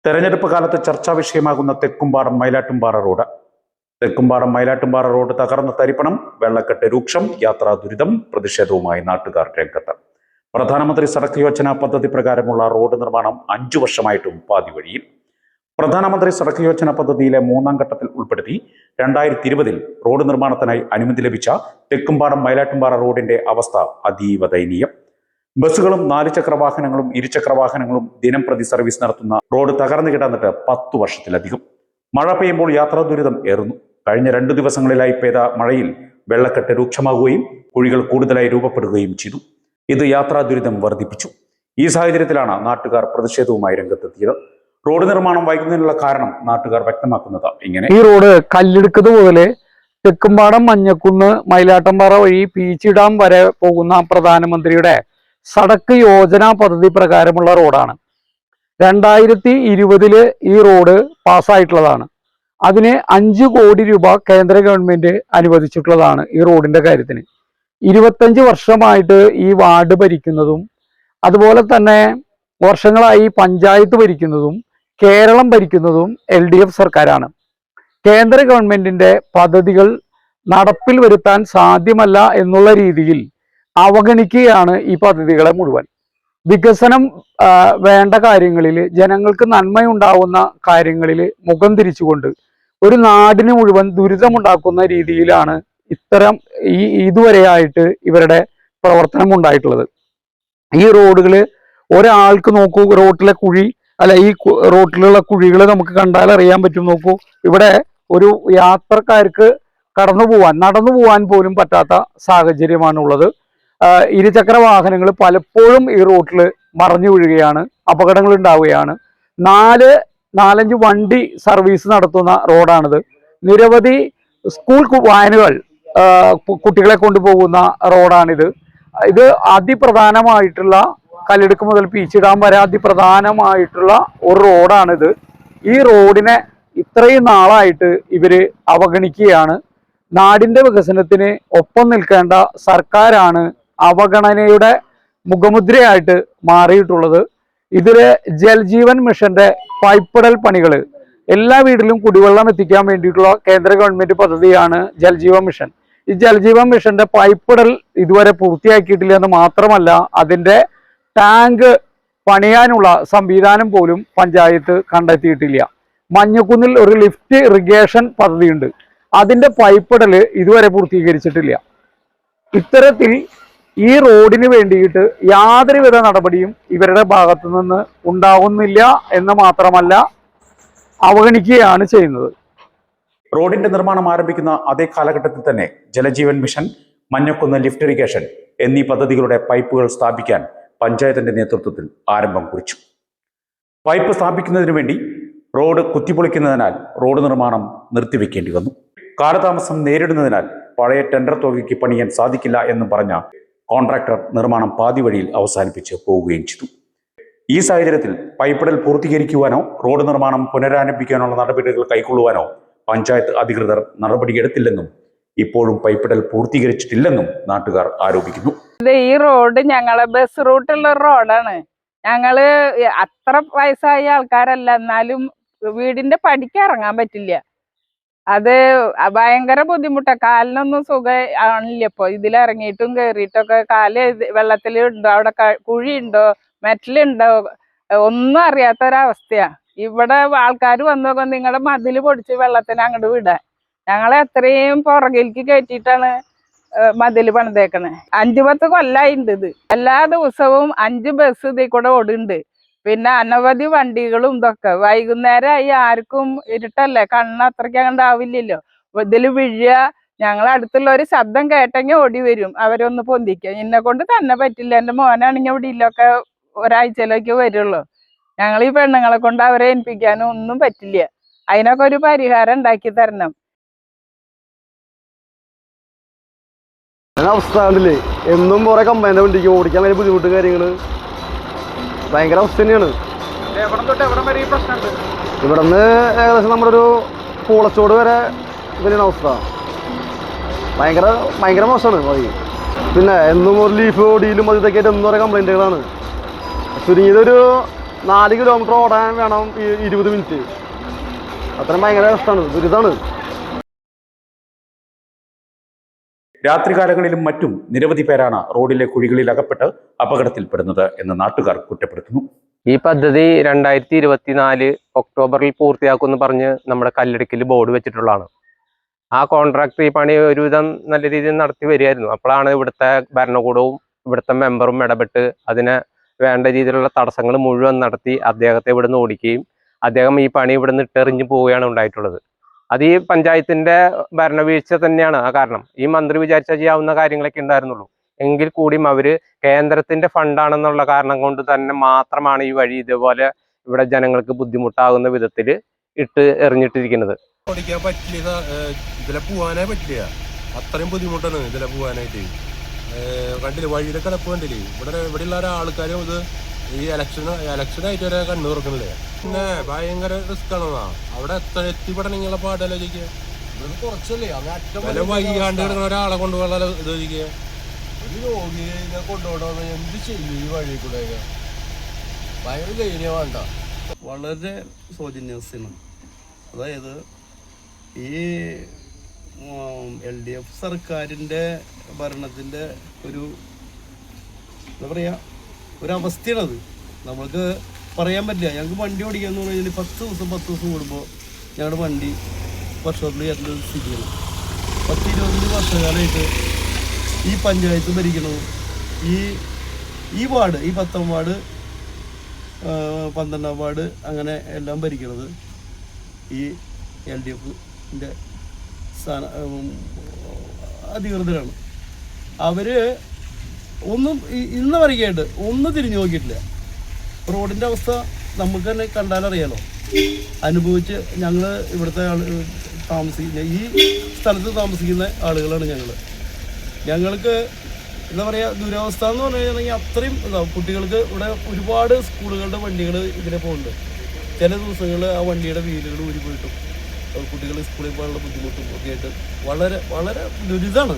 തെരഞ്ഞെടുപ്പ് കാലത്ത് ചർച്ചാ വിഷയമാകുന്ന തെക്കുംപാടം മയിലാട്ടുംപാറ റോഡ്. തെക്കുംപാടം മയിലാട്ടുംപാറ റോഡ് തകർന്ന തരിപ്പണം, വെള്ളക്കെട്ട് രൂക്ഷം, യാത്രാ ദുരിതം, പ്രതിഷേധവുമായി നാട്ടുകാർ രംഗത്ത്. പ്രധാനമന്ത്രി സടക്ക് യോജന പദ്ധതി പ്രകാരമുള്ള റോഡ് നിർമ്മാണം 5 വർഷമായിട്ടും പാതി വഴിയിൽ. പ്രധാനമന്ത്രി സടക്ക് യോജന പദ്ധതിയിലെ 3ാം ഘട്ടത്തിൽ ഉൾപ്പെടുത്തി 2020 റോഡ് നിർമ്മാണത്തിനായി അനുമതി ലഭിച്ച തെക്കുംപാടം മയിലാട്ടുംപാറ റോഡിന്റെ അവസ്ഥ അതീവ ദയനീയം. ബസ്സുകളും 4 ചക്രവാഹനങ്ങളും ഇരുചക്രവാഹനങ്ങളും ദിനം പ്രതി സർവീസ് നടത്തുന്ന റോഡ് തകർന്നു കിടന്നിട്ട് 10 വർഷത്തിലധികം. മഴ പെയ്യുമ്പോൾ യാത്രാ ദുരിതം ഏറുന്നു. കഴിഞ്ഞ 2 ദിവസങ്ങളിലായി പെയ്ത മഴയിൽ വെള്ളക്കെട്ട് രൂക്ഷമാകുകയും കുഴികൾ കൂടുതലായി രൂപപ്പെടുകയും ചെയ്തു. ഇത് യാത്രാ ദുരിതം വർദ്ധിപ്പിച്ചു. ഈ സാഹചര്യത്തിലാണ് നാട്ടുകാർ പ്രതിഷേധവുമായി രംഗത്തെത്തിയത്. റോഡ് നിർമ്മാണം വൈകുന്നതിനുള്ള കാരണം നാട്ടുകാർ വ്യക്തമാക്കുന്നത് ഇങ്ങനെ: ഈ റോഡ് കല്ലെടുക്കുന്നത് പോലെ തെക്കുംപാടം മഞ്ഞക്കുന്ന് മയിലാട്ടംപാറ വഴി പീച്ചി ഡാം വരെ പോകുന്ന പ്രധാനമന്ത്രിയുടെ സടക്ക് യോജന പദ്ധതി പ്രകാരമുള്ള റോഡാണ്. 2020 ഈ റോഡ് പാസ്സായിട്ടുള്ളതാണ്. അതിന് 5 കോടി രൂപ കേന്ദ്ര ഗവൺമെന്റ് അനുവദിച്ചിട്ടുള്ളതാണ് ഈ റോഡിന്റെ കാര്യത്തിന്. 25 വർഷമായിട്ട് ഈ വാർഡ് ഭരിക്കുന്നതും അതുപോലെ തന്നെ വർഷങ്ങളായി പഞ്ചായത്ത് ഭരിക്കുന്നതും കേരളം ഭരിക്കുന്നതും LDF സർക്കാരാണ്. കേന്ദ്ര ഗവൺമെന്റിന്റെ പദ്ധതികൾ നടപ്പിൽ വരുത്താൻ സാധ്യമല്ല എന്നുള്ള രീതിയിൽ അവഗണിക്കുകയാണ് ഈ പദ്ധതികളെ മുഴുവൻ. വികസനം വേണ്ട കാര്യങ്ങളിൽ, ജനങ്ങൾക്ക് നന്മയുണ്ടാവുന്ന കാര്യങ്ങളിൽ മുഖം തിരിച്ചുകൊണ്ട് ഒരു നാടിന് മുഴുവൻ ദുരിതമുണ്ടാക്കുന്ന രീതിയിലാണ് ഇതുവരെയായിട്ട് ഇവരുടെ പ്രവർത്തനം ഉണ്ടായിട്ടുള്ളത്. ഈ റോഡുകൾ ഒരാൾക്ക് നോക്കൂ, റോട്ടിലെ കുഴി അല്ല, ഈ റോട്ടിലുള്ള കുഴികൾ നമുക്ക് കണ്ടാൽ അറിയാൻ പറ്റും. നോക്കൂ, ഇവിടെ ഒരു യാത്രക്കാർക്ക് നടന്നു പോവാൻ പോലും പറ്റാത്ത സാഹചര്യമാണുള്ളത്. ഇരുചക്ര വാഹനങ്ങൾ പലപ്പോഴും ഈ റോട്ടിൽ മറിഞ്ഞു വീഴുകയാണ്, അപകടങ്ങൾ ഉണ്ടാവുകയാണ്. 4-5 വണ്ടി സർവീസ് നടത്തുന്ന റോഡാണിത്. നിരവധി സ്കൂൾ വാഹനങ്ങൾ കുട്ടികളെ കൊണ്ടുപോകുന്ന റോഡാണിത്. ഇത് അതിപ്രധാനമായിട്ടുള്ള കല്ലെടുക്ക് മുതൽ പീച്ചി ഡാം വരെ അതിപ്രധാനമായിട്ടുള്ള ഒരു റോഡാണിത്. ഈ റോഡിനെ ഇത്രയും നാളായിട്ട് ഇവര് അവഗണിക്കുകയാണ്. നാടിന്റെ വികസനത്തിന് ഒപ്പം നിൽക്കേണ്ട സർക്കാരാണ് അവഗണനയുടെ മുഖമുദ്രയായിട്ട് മാറിയിട്ടുള്ളത്. ഇതില് ജൽജീവൻ മിഷന്റെ പൈപ്പിടൽ പണികൾ, എല്ലാ വീട്ടിലും കുടിവെള്ളം എത്തിക്കാൻ വേണ്ടിയിട്ടുള്ള കേന്ദ്ര ഗവൺമെന്റ് പദ്ധതിയാണ് ജൽജീവൻ മിഷൻ. ഈ ജൽജീവൻ മിഷന്റെ പൈപ്പിടൽ ഇതുവരെ പൂർത്തിയാക്കിയിട്ടില്ല എന്ന് മാത്രമല്ല, അതിന്റെ ടാങ്ക് പണിയാനുള്ള സംവിധാനം പോലും പഞ്ചായത്ത് കണ്ടെത്തിയിട്ടില്ല. മഞ്ഞക്കുന്നിൽ ഒരു ലിഫ്റ്റ് ഇറിഗേഷൻ പദ്ധതിയുണ്ട്, അതിന്റെ പൈപ്പിടൽ ഇതുവരെ പൂർത്തീകരിച്ചിട്ടില്ല. ഇത്തരത്തിൽ ഈ റോഡിന് വേണ്ടിയിട്ട് യാതൊരുവിധ നടപടിയും ഇവരുടെ ഭാഗത്തു നിന്ന് ഉണ്ടാകുന്നില്ല എന്ന് മാത്രമല്ല, അവഗണിക്കുകയാണ് ചെയ്യുന്നത്. റോഡിന്റെ നിർമ്മാണം ആരംഭിക്കുന്ന അതേ കാലഘട്ടത്തിൽ തന്നെ Jal Jeevan mission, Manjakkunnu lift irrigation എന്നീ പദ്ധതികളുടെ പൈപ്പുകൾ സ്ഥാപിക്കാൻ പഞ്ചായത്തിന്റെ നേതൃത്വത്തിൽ ആരംഭം കുറിച്ചു. പൈപ്പ് സ്ഥാപിക്കുന്നതിനു വേണ്ടി റോഡ് കുത്തിപ്പൊളിക്കുന്നതിനാൽ റോഡ് നിർമ്മാണം നിർത്തിവെക്കേണ്ടി വന്നു. കാലതാമസം നേരിടുന്നതിനാൽ പഴയ ടെൻഡർ തുകയ്ക്ക് പണിയാൻ സാധിക്കില്ല എന്ന് പറഞ്ഞ കോൺട്രാക്ടർ നിർമ്മാണം പാതി വഴിയിൽ അവസാനിപ്പിച്ച് പോവുകയും ചെയ്തു. ഈ സാഹചര്യത്തിൽ പൈപ്പിടൽ പൂർത്തീകരിക്കുവാനോ റോഡ് നിർമ്മാണം പുനരാരംഭിക്കാനുള്ള നടപടികൾ കൈക്കൊള്ളുവാനോ പഞ്ചായത്ത് അധികൃതർ നടപടിയെടുത്തില്ലെന്നും ഇപ്പോഴും പൈപ്പിടൽ പൂർത്തീകരിച്ചിട്ടില്ലെന്നും നാട്ടുകാർ ആരോപിക്കുന്നു. ഈ റോഡ് ഞങ്ങളെ ബസ് റൂട്ടുള്ള റോഡാണ്. ഞങ്ങള് അത്ര വയസ്സായ ആൾക്കാരല്ല, എന്നാലും വീടിന്റെ പടിക്ക് ഇറങ്ങാൻ പറ്റില്ല. അത് ഭയങ്കര ബുദ്ധിമുട്ടാണ്. കാലിനൊന്നും സുഖം ആണില്ല. ഇപ്പൊ ഇതിലിറങ്ങിയിട്ടും കയറിയിട്ടൊക്കെ കാല് വെള്ളത്തിലുണ്ടോ, അവിടെ കുഴിയുണ്ടോ, മെറ്റലുണ്ടോ, ഒന്നും അറിയാത്തൊരവസ്ഥയാ. ഇവിടെ ആൾക്കാർ വന്നു നോക്കാൻ നിങ്ങളുടെ മതില് പൊടിച്ച് വെള്ളത്തിന് അങ്ങോട്ട് വിടാൻ. ഞങ്ങളെ എത്രയും പുറകിലേക്ക് കയറ്റിയിട്ടാണ് മതില് പണിതേക്കണേ. 5-10 കൊല്ലായിണ്ട് ഇത്. എല്ലാ ദിവസവും 5 ബസ് ഇതിൽ കൂടെ ഓടുന്നുണ്ട്. പിന്നെ അനവധി വണ്ടികളും ഇതൊക്കെ. വൈകുന്നേരമായി ആർക്കും ഇരുട്ടല്ലേ, കണ്ണ് അത്രയ്ക്ക് അങ്ങോട്ട് ആവില്ലല്ലോ. ഇതില് വീഴുക, ഞങ്ങളടുത്തുള്ള ഒരു ശബ്ദം കേട്ടെങ്കിൽ ഓടി വരും അവരൊന്ന് പൊന്തിക്കുക. എന്നെ കൊണ്ട് തന്നെ പറ്റില്ല, എൻ്റെ മോനാണെങ്കിൽ ഇവിടെ ഇല്ലൊക്കെ ഒരാഴ്ചയിലേക്ക് വരുള്ളൂ. ഞങ്ങൾ ഈ പെണ്ണുങ്ങളെ കൊണ്ട് അവരെ ഏൽപ്പിക്കാനും ഒന്നും പറ്റില്ല. അതിനൊക്കെ ഒരു പരിഹാരം ഉണ്ടാക്കി തരണം. അവസ്ഥ കണ്ടില്ലേ, എന്നും കുറെ കമ്പൈൻ്റെ വണ്ടിക്ക് ഓടിക്കാൻ വലിയ ബുദ്ധിമുട്ട് കാര്യങ്ങൾ ഭയങ്കര അവസ്ഥ തന്നെയാണ്. ഇവിടുന്ന് ഏകദേശം നമ്മുടെ ഒരു പൂളച്ചോട് വരെ ഇതിനാണ് അവസ്ഥ. ഭയങ്കര മോശമാണ് വഴി. പിന്നെ എന്നും ഒരു ലീഫ് ഓടിയിലും അത് ഇതൊക്കെ ആയിട്ട് എന്നും കുറെ കംപ്ലൈൻറ്റുകളാണ്. ചുരുങ്ങിയതൊരു 4 കിലോമീറ്റർ ഓടാൻ വേണം 20 മിനിറ്റ്. അത്രയും ഭയങ്കര കഷ്ടമാണ്, ദുരിതമാണ്. രാത്രികാലങ്ങളിലും മറ്റും നിരവധി പേരാണ് റോഡിലെ കുഴികളിൽ അകപ്പെട്ട് അപകടത്തിൽപ്പെടുന്നത് എന്ന് നാട്ടുകാർ കുറ്റപ്പെടുത്തുന്നു. ഈ പദ്ധതി 2024 ഒക്ടോബറിൽ പൂർത്തിയാക്കുമെന്ന് പറഞ്ഞ് നമ്മുടെ കല്ലടിക്കൽ ബോർഡ് വെച്ചിട്ടുള്ളതാണ്. ആ കോൺട്രാക്ടർ ഈ പണി ഒരുവിധം നല്ല രീതിയിൽ നടത്തി വരികയായിരുന്നു. അപ്പോഴാണ് ഇവിടുത്തെ ഭരണകൂടവും ഇവിടുത്തെ മെമ്പറും ഇടപെട്ട് അതിനെ വേണ്ട രീതിയിലുള്ള തടസ്സങ്ങൾ മുഴുവൻ നടത്തി അദ്ദേഹത്തെ ഇവിടുന്ന് ഓടിക്കുകയും അദ്ദേഹം ഈ പണി ഇവിടുന്ന് ഇട്ടെറിഞ്ഞു പോവുകയാണ് ഉണ്ടായിട്ടുള്ളത്. അത് ഈ പഞ്ചായത്തിന്റെ ഭരണവീഴ്ച തന്നെയാണ് ആ കാരണം. ഈ മന്ത്രി വിചാരിച്ചാൽ ചെയ്യാവുന്ന കാര്യങ്ങളൊക്കെ ഉണ്ടായിരുന്നുള്ളൂ. എങ്കിൽ കൂടിയും അവര് കേന്ദ്രത്തിന്റെ ഫണ്ടാണെന്നുള്ള കാരണം കൊണ്ട് തന്നെ മാത്രമാണ് ഈ വഴി ഇതുപോലെ ഇവിടെ ജനങ്ങൾക്ക് ബുദ്ധിമുട്ടാകുന്ന വിധത്തിൽ ഇട്ട് എറിഞ്ഞിട്ടിരിക്കുന്നത്. ഓടിക്കാൻ പറ്റില്ല, ഇതിലെ പോവാനേ പറ്റില്ല. അത്രയും ബുദ്ധിമുട്ടാണ് ഇതിലെ പോവാനായിട്ട്. കണ്ടില്ലേ വഴിയുടെ കിടപ്പ് കണ്ടില്ലേ? ഇവിടെയുള്ള ആൾക്കാരും ഇത് ഈ ഇലക്ഷനായിട്ട് വരെ കണ്ണു തുറക്കണില്ലേ? പിന്നെ ഭയങ്കര റിസ്ക് ആണെന്നാ. അവിടെ എത്തിപ്പെടണമെന്നുള്ള പാടാലോചിക്കുക. വൈകാണ്ട് കിടക്കുന്ന ഒരാളെ കൊണ്ടുപോകാൻ ഇത് ചോദിക്കുക. ഒരു രോഗിയെ കൊണ്ടുപോകണമെന്ന് എന്ത് ചെയ്യും ഈ വഴി കൂടെ? ഭയങ്കര ധൈര്യം വേണ്ട. വളരെ ശോചനീയാവസ്ഥയാണ്. അതായത് ഈ LDF സർക്കാരിൻ്റെ ഭരണത്തിൻ്റെ ഒരു എന്താ പറയുക ഒരവസ്ഥയാണത്. നമുക്ക് പറയാൻ പറ്റില്ല. ഞങ്ങൾക്ക് വണ്ടി ഓടിക്കാന്ന് പറഞ്ഞു കഴിഞ്ഞാൽ 10 ദിവസം കൂടുമ്പോൾ ഞങ്ങളുടെ വണ്ടി വർഷത്തിൽ വരുന്ന സ്ഥിതിയാണ്. 10-20 വർഷകാലമായിട്ട് ഈ പഞ്ചായത്ത് ഭരിക്കണതും ഈ വാർഡ്, ഈ 10ാം വാർഡ്, 12ാം വാർഡ് അങ്ങനെ എല്ലാം ഭരിക്കുന്നത് ഈ LDFൻ്റെ അധികൃതരാണ്. അവർ ഒന്നും ഇന്ന് വരികയായിട്ട് ഒന്നും തിരിഞ്ഞു നോക്കിയിട്ടില്ല. റോഡിൻ്റെ അവസ്ഥ നമുക്ക് തന്നെ കണ്ടാലറിയാലോ. അനുഭവിച്ച് ഞങ്ങൾ ഇവിടുത്തെ താമസിക്കുന്ന ഈ സ്ഥലത്ത് താമസിക്കുന്ന ആളുകളാണ് ഞങ്ങൾക്ക് എന്താ പറയുക ദുരവസ്ഥ എന്ന് പറഞ്ഞു കഴിഞ്ഞാൽ അത്രയും കുട്ടികൾക്ക് ഇവിടെ ഒരുപാട് സ്കൂളുകളുടെ വണ്ടികൾ ഇതിനെ പോകുന്നുണ്ട്. ചില ദിവസങ്ങളിൽ ആ വണ്ടിയുടെ വീലുകൾ ഊരി പോയിട്ടും കുട്ടികൾ സ്കൂളിൽ പോകാനുള്ള ബുദ്ധിമുട്ടും ഒക്കെ ആയിട്ട് വളരെ വളരെ ദുരിതമാണ്.